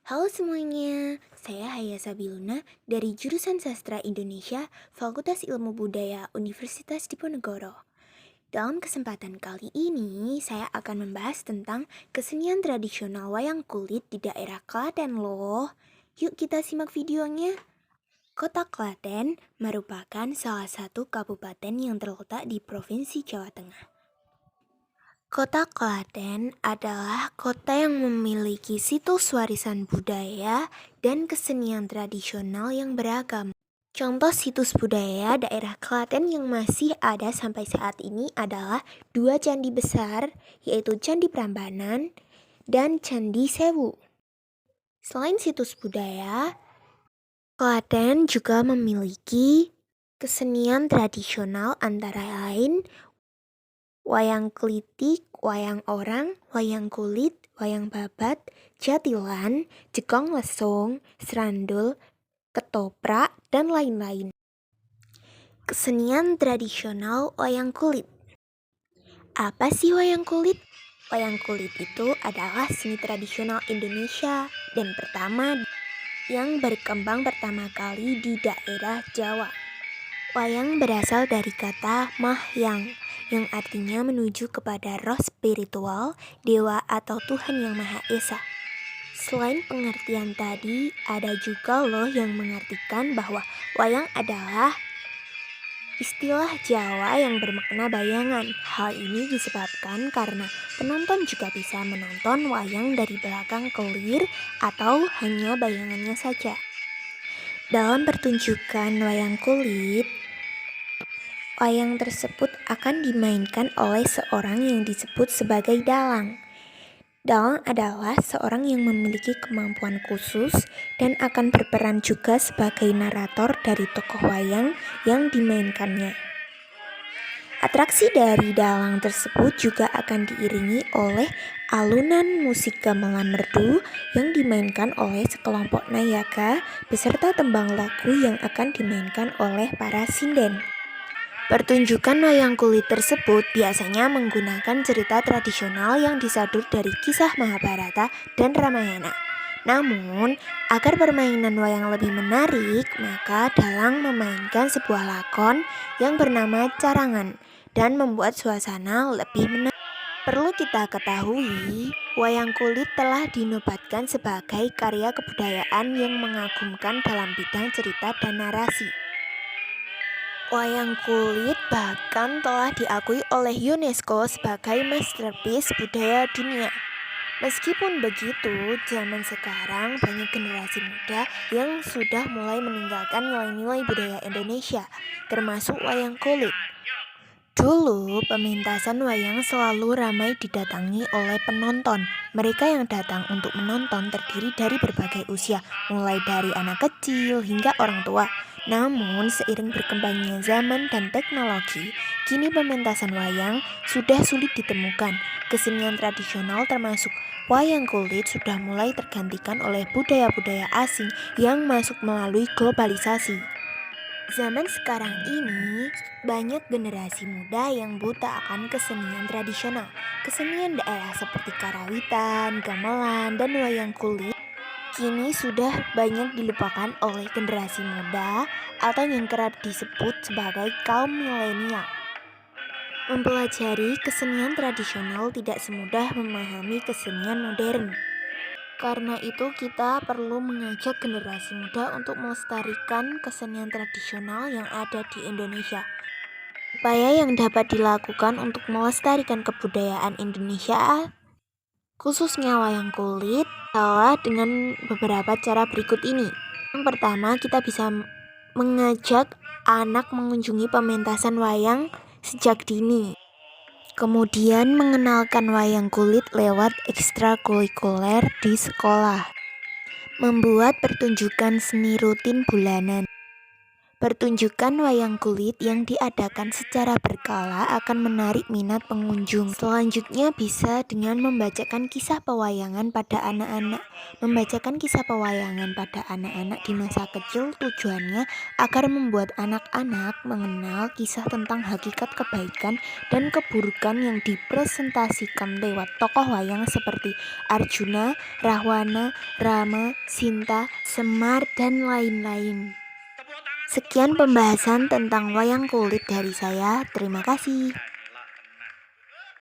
Halo semuanya, saya Haya Sabiluna dari jurusan Sastra Indonesia, Fakultas Ilmu Budaya Universitas Diponegoro. Dalam kesempatan kali ini, saya akan membahas tentang kesenian tradisional wayang kulit di daerah Klaten loh. Yuk kita simak videonya. Kota Klaten merupakan salah satu kabupaten yang terletak di Provinsi Jawa Tengah. Kota Klaten adalah kota yang memiliki situs warisan budaya dan kesenian tradisional yang beragam. Contoh situs budaya daerah Klaten yang masih ada sampai saat ini adalah dua candi besar, yaitu Candi Prambanan dan Candi Sewu. Selain situs budaya, Klaten juga memiliki kesenian tradisional antara lain wayang klitik, wayang orang, wayang kulit, wayang babat, jatilan, jegong lesung, serandul, ketoprak, dan lain-lain. Kesenian tradisional wayang kulit. Apa sih wayang kulit? Wayang kulit itu adalah seni tradisional Indonesia dan yang berkembang pertama kali di daerah Jawa. Wayang berasal dari kata mahyang, yang artinya menuju kepada roh spiritual, dewa atau Tuhan Yang Maha Esa. Selain pengertian tadi, ada juga loh yang mengartikan bahwa wayang adalah istilah Jawa yang bermakna bayangan. Hal ini disebabkan karena penonton juga bisa menonton wayang dari belakang kelir atau hanya bayangannya saja. Dalam pertunjukan wayang kulit, wayang tersebut akan dimainkan oleh seorang yang disebut sebagai dalang. Dalang adalah seorang yang memiliki kemampuan khusus dan akan berperan juga sebagai narator dari tokoh wayang yang dimainkannya. Atraksi dari dalang tersebut juga akan diiringi oleh alunan musik gamelan merdu yang dimainkan oleh sekelompok nayaga beserta tembang lagu yang akan dimainkan oleh para sinden. Pertunjukan wayang kulit tersebut biasanya menggunakan cerita tradisional yang disadur dari kisah Mahabharata dan Ramayana. Namun, agar permainan wayang lebih menarik, maka dalang memainkan sebuah lakon yang bernama Carangan dan membuat suasana lebih menarik. Perlu kita ketahui, wayang kulit telah dinobatkan sebagai karya kebudayaan yang mengagumkan dalam bidang cerita dan narasi. Wayang kulit bahkan telah diakui oleh UNESCO sebagai masterpiece budaya dunia. Meskipun begitu, zaman sekarang banyak generasi muda yang sudah mulai meninggalkan nilai-nilai budaya Indonesia, termasuk wayang kulit. Dulu, pementasan wayang selalu ramai didatangi oleh penonton. Mereka yang datang untuk menonton terdiri dari berbagai usia, mulai dari anak kecil hingga orang tua. Namun, seiring berkembangnya zaman dan teknologi, kini pementasan wayang sudah sulit ditemukan. Kesenian tradisional termasuk wayang kulit sudah mulai tergantikan oleh budaya-budaya asing yang masuk melalui globalisasi. Zaman sekarang ini, banyak generasi muda yang buta akan kesenian tradisional. Kesenian daerah seperti karawitan, gamelan, dan wayang kulit kini sudah banyak dilupakan oleh generasi muda atau yang kerap disebut sebagai kaum milenial. Mempelajari kesenian tradisional tidak semudah memahami kesenian modern. Karena itu kita perlu mengajak generasi muda untuk melestarikan kesenian tradisional yang ada di Indonesia. Upaya yang dapat dilakukan untuk melestarikan kebudayaan Indonesia, khususnya wayang kulit, adalah dengan beberapa cara berikut ini. Yang pertama, kita bisa mengajak anak mengunjungi pementasan wayang sejak dini. Kemudian mengenalkan wayang kulit lewat ekstrakurikuler di sekolah. Membuat pertunjukan seni rutin bulanan. Pertunjukan wayang kulit yang diadakan secara berkala akan menarik minat pengunjung. Selanjutnya bisa dengan membacakan kisah pewayangan pada anak-anak. Membacakan kisah pewayangan pada anak-anak di masa kecil tujuannya agar membuat anak-anak mengenal kisah tentang hakikat kebaikan dan keburukan yang dipresentasikan lewat tokoh wayang seperti Arjuna, Rahwana, Rama, Sinta, Semar, dan lain-lain. Sekian pembahasan tentang wayang kulit dari saya. Terima kasih.